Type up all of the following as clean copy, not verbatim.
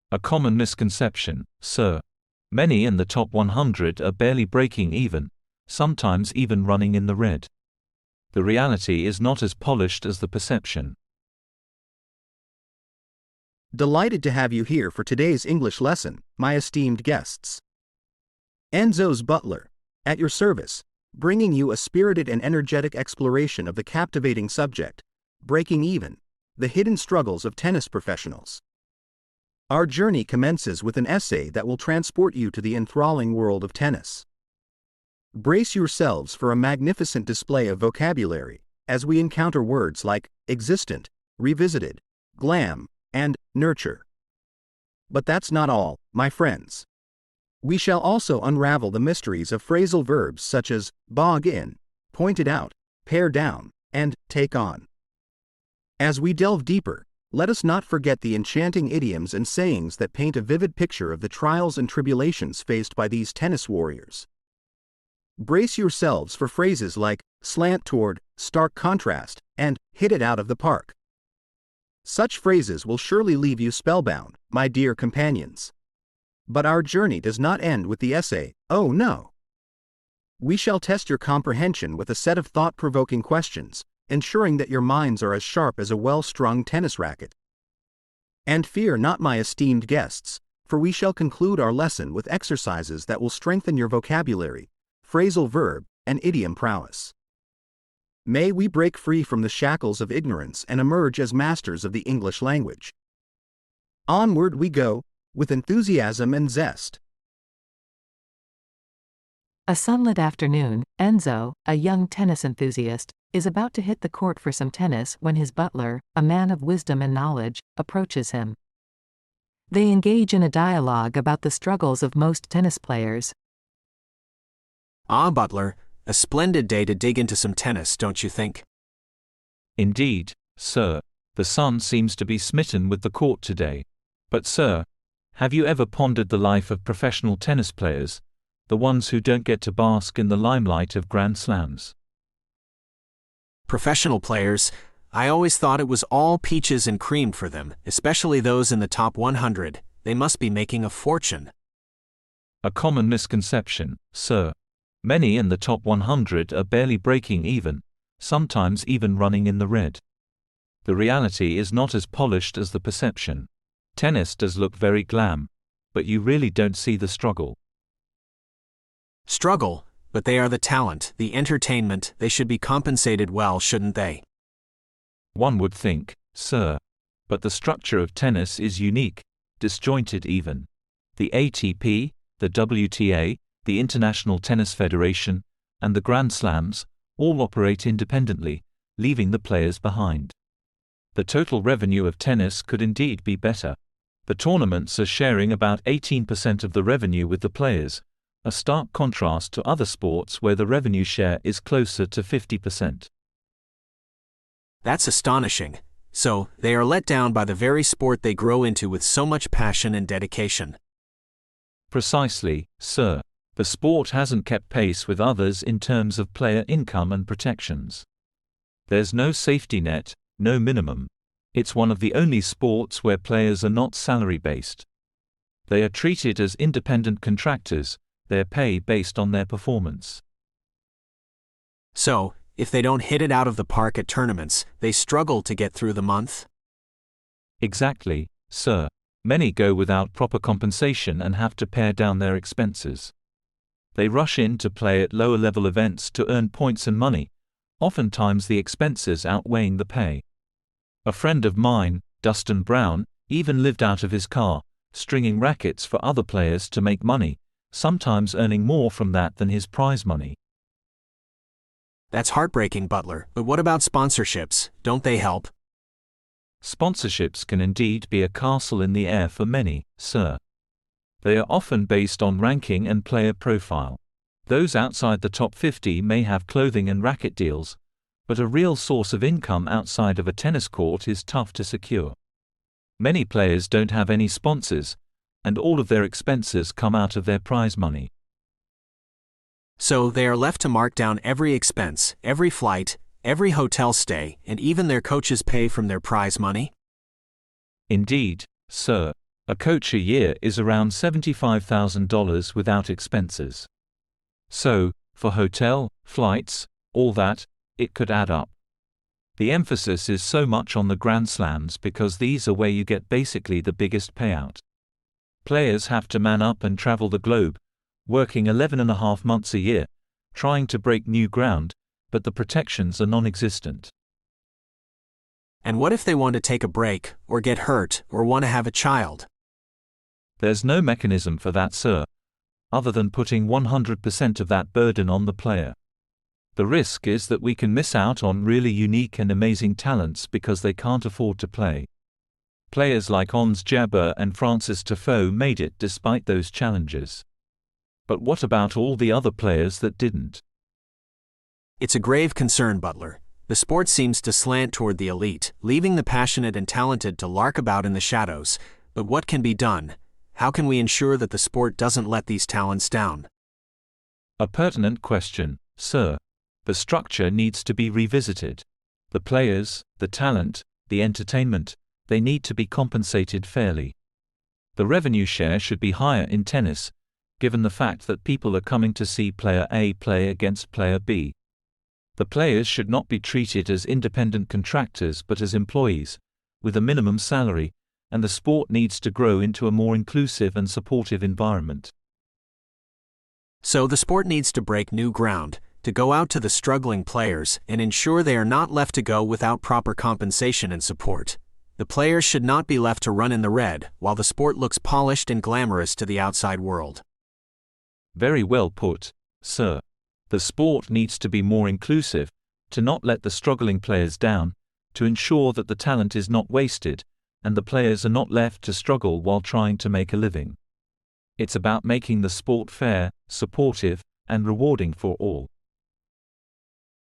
A common misconception, sir. Many in the top 100 are barely breaking even, sometimes even running in the red. The reality is not as polished as the perception. Delighted to have you here for today's English lesson, my esteemed guests. Enzo's Butler, at your service, bringing you a spirited and energetic exploration of the captivating subject, breaking even, the hidden struggles of tennis professionals. Our journey commences with an essay that will transport you to the enthralling world of tennis. Brace yourselves for a magnificent display of vocabulary, as we encounter words like existent, revisited, glam, and nurture. But that's not all, my friends. We shall also unravel the mysteries of phrasal verbs such as bog in, pointed out, pare down, and take on. As we delve deeper, let us not forget the enchanting idioms and sayings that paint a vivid picture of the trials and tribulations faced by these tennis warriors. Brace yourselves for phrases like slant toward, stark contrast, and hit it out of the park. Such phrases will surely leave you spellbound, my dear companions. But our journey does not end with the essay, oh no! We shall test your comprehension with a set of thought-provoking questions, ensuring that your minds are as sharp as a well-strung tennis racket. And fear not, my esteemed guests, for we shall conclude our lesson with exercises that will strengthen your vocabulary, phrasal verb, and idiom prowess. May we break free from the shackles of ignorance and emerge as masters of the English language. Onward we go, with enthusiasm and zest. A sunlit afternoon, Enzo, a young tennis enthusiast, is about to hit the court for some tennis when his butler, a man of wisdom and knowledge, approaches him. They engage in a dialogue about the struggles of most tennis players. Ah, Butler, a splendid day to dig into some tennis, don't you think? Indeed, sir. The sun seems to be smitten with the court today. But sir, have you ever pondered the life of professional tennis players, the ones who don't get to bask in the limelight of Grand Slams? Professional players, I always thought it was all peaches and cream for them, especially those in the top 100. They must be making a fortune. A common misconception, sir. Many in the top 100 are barely breaking even, sometimes even running in the red. The reality is not as polished as the perception. Tennis does look very glam, but you really don't see the struggle. Struggle, but they are the talent, the entertainment. They should be compensated well, shouldn't they? One would think, sir. But the structure of tennis is unique, disjointed even. The ATP, the WTA, the International Tennis Federation, and the Grand Slams all operate independently, leaving the players behind. The total revenue of tennis could indeed be better. The tournaments are sharing about 18% of the revenue with the players, a stark contrast to other sports where the revenue share is closer to 50%. That's astonishing. So, they are let down by the very sport they grow into with so much passion and dedication. Precisely, sir. The sport hasn't kept pace with others in terms of player income and protections. There's no safety net, no minimum. It's one of the only sports where players are not salary-based. They are treated as independent contractors, their pay based on their performance. So, if they don't hit it out of the park at tournaments, they struggle to get through the month? Exactly, sir. Many go without proper compensation and have to pare down their expenses. They rush in to play at lower-level events to earn points and money, oftentimes the expenses outweighing the pay. A friend of mine, Dustin Brown, even lived out of his car, stringing rackets for other players to make money, sometimes earning more from that than his prize money. That's heartbreaking, Butler, but what about sponsorships? Don't they help? Sponsorships can indeed be a castle in the air for many, sir. They are often based on ranking and player profile. Those outside the top 50 may have clothing and racket deals, but a real source of income outside of a tennis court is tough to secure. Many players don't have any sponsors, and all of their expenses come out of their prize money. So they are left to mark down every expense, every flight, every hotel stay, and even their coaches pay from their prize money? Indeed, sir. A coach a year is around $75,000 without expenses. So, for hotel, flights, all that, it could add up. The emphasis is so much on the Grand Slams because these are where you get basically the biggest payout. Players have to man up and travel the globe, working 11.5 months a year, trying to break new ground, but the protections are non-existent. And what if they want to take a break, or get hurt, or want to have a child? There's no mechanism for that, sir, other than putting 100% of that burden on the player. The risk is that we can miss out on really unique and amazing talents because they can't afford to play. Players like Ons Jabeur and Francis Tiafoe made it despite those challenges. But what about all the other players that didn't? It's a grave concern, Butler. The sport seems to slant toward the elite, leaving the passionate and talented to lark about in the shadows. But what can be done? How can we ensure that the sport doesn't let these talents down? A pertinent question, sir. The structure needs to be revisited. The players, the talent, the entertainment, they need to be compensated fairly. The revenue share should be higher in tennis, given the fact that people are coming to see player A play against player B. The players should not be treated as independent contractors but as employees, with a minimum salary, and the sport needs to grow into a more inclusive and supportive environment. So the sport needs to break new ground, to go out to the struggling players and ensure they are not left to go without proper compensation and support. The players should not be left to run in the red, while the sport looks polished and glamorous to the outside world. Very well put, sir. The sport needs to be more inclusive, to not let the struggling players down, to ensure that the talent is not wasted, and the players are not left to struggle while trying to make a living. It's about making the sport fair, supportive, and rewarding for all.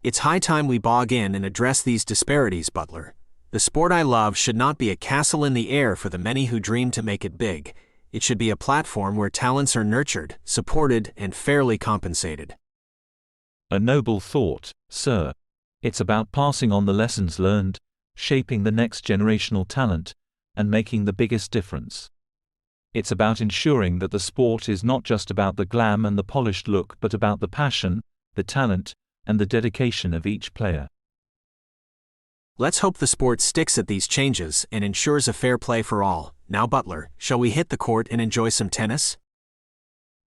It's high time we bog in and address these disparities, Butler. The sport I love should not be a castle in the air for the many who dream to make it big. It should be a platform where talents are nurtured, supported, and fairly compensated. A noble thought, sir. It's about passing on the lessons learned, shaping the next generational talent, and making the biggest difference. It's about ensuring that the sport is not just about the glam and the polished look but about the passion, the talent, and the dedication of each player. Let's hope the sport sticks at these changes and ensures a fair play for all. Now, Butler, shall we hit the court and enjoy some tennis?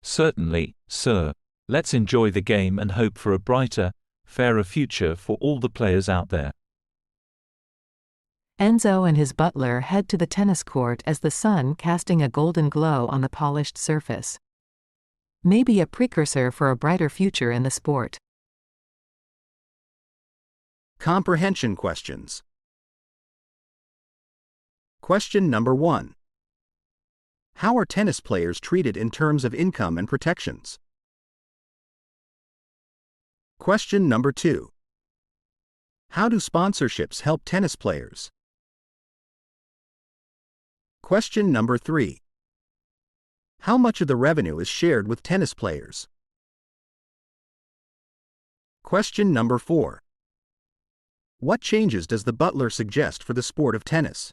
Certainly, sir. Let's enjoy the game and hope for a brighter, fairer future for all the players out there. Enzo and his butler head to the tennis court as the sun casting a golden glow on the polished surface. Maybe a precursor for a brighter future in the sport. Comprehension questions. Question number 1. How are tennis players treated in terms of income and protections? Question number 2. How do sponsorships help tennis players? Question number 3. How much of the revenue is shared with tennis players? Question number 4. What changes does the butler suggest for the sport of tennis?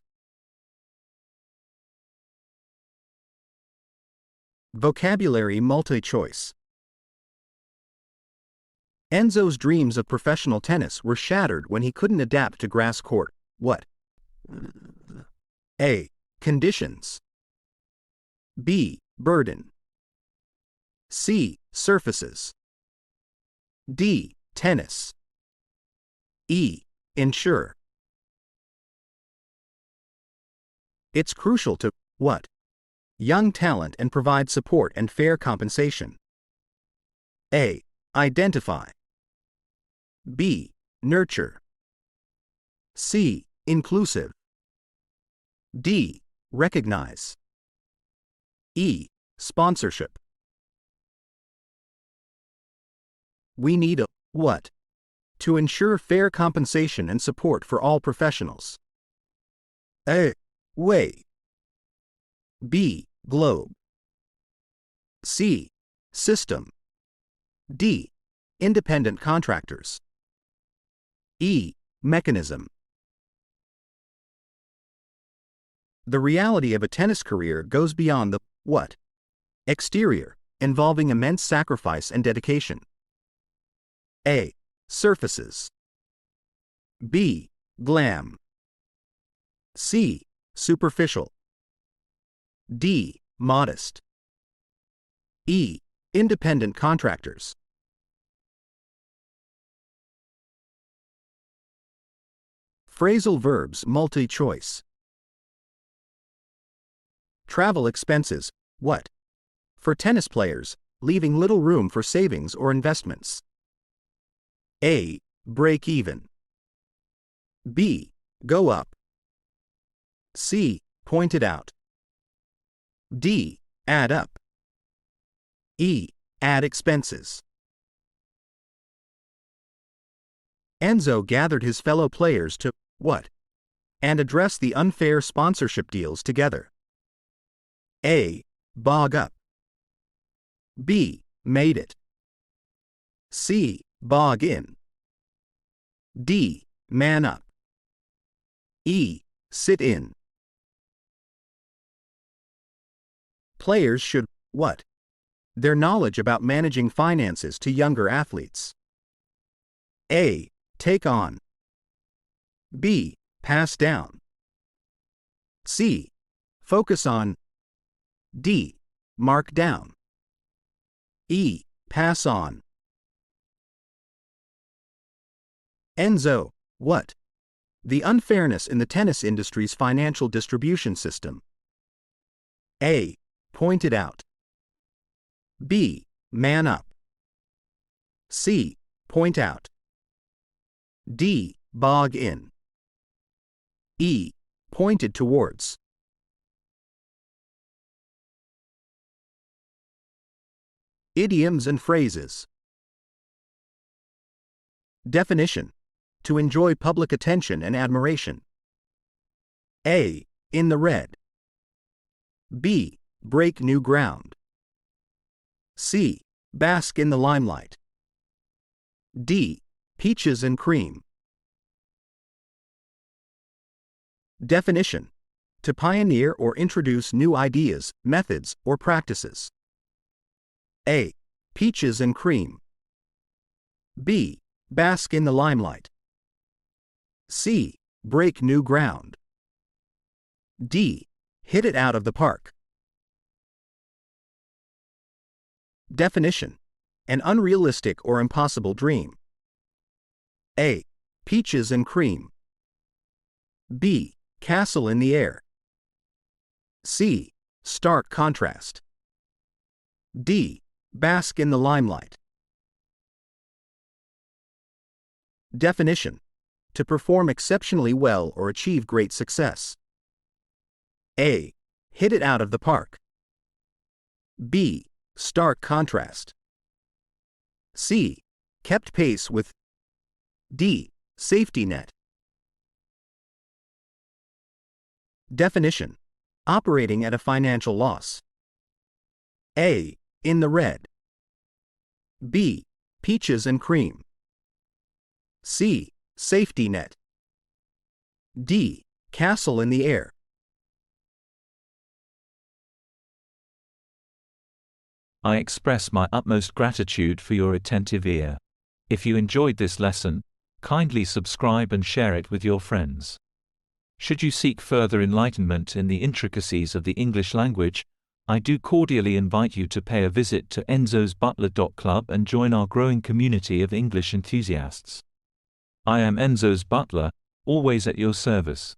Vocabulary multi-choice. Enzo's dreams of professional tennis were shattered when he couldn't adapt to grass court. What? A. Conditions. B. Burden. C. Surfaces. D. Tennis. E. Ensure. It's crucial to what? Young talent and provide support and fair compensation. A. Identify. B. Nurture. C. Inclusive. D. Recognize. E. Sponsorship. We need a what? To ensure fair compensation and support for all professionals. A. Way. B. Globe. C. System. D. Independent contractors. E. Mechanism. The reality of a tennis career goes beyond the what exterior, involving immense sacrifice and dedication. A. Surfaces. B. Glam. C. Superficial. D. Modest. E. Independent contractors. Phrasal verbs multi-choice. Travel expenses, what? For tennis players, leaving little room for savings or investments. A. Break even. B. Go up. C. Pointed out. D. Add up. E. Add expenses. Enzo gathered his fellow players to what? And address the unfair sponsorship deals together. A. Bog up. B. Made it. C. Bog in. D. Man up. E. Sit in. Players should what? Their knowledge about managing finances to younger athletes. A. Take on. B. Pass down. C. Focus on. D. Mark down. E. Pass on. Enzo, what? The unfairness in the tennis industry's financial distribution system. A. Pointed out. B. Man up. C. Point out. D. Bog in. E. Pointed towards. Idioms and phrases. Definition: to enjoy public attention and admiration. A. In the red. B. Break new ground. C. Bask in the limelight. D. Peaches and cream. Definition: to pioneer or introduce new ideas, methods, or practices. A. Peaches and cream. B. Bask in the limelight. C. Break new ground. D. Hit it out of the park. Definition: an unrealistic or impossible dream. A. Peaches and cream. B. Castle in the air. C. Stark contrast. D. Bask in the limelight. Definition: to perform exceptionally well or achieve great success. A. Hit it out of the park. B. Stark contrast. C. Kept pace with. D. Safety net. Definition: operating at a financial loss. A. In the red. B. Peaches and cream. C. Safety net. D. Castle in the air. I express my utmost gratitude for your attentive ear. If you enjoyed this lesson, kindly subscribe and share it with your friends. Should you seek further enlightenment in the intricacies of the English language, I do cordially invite you to pay a visit to Enzo's Butler.club and join our growing community of English enthusiasts. I am Enzo's Butler, always at your service.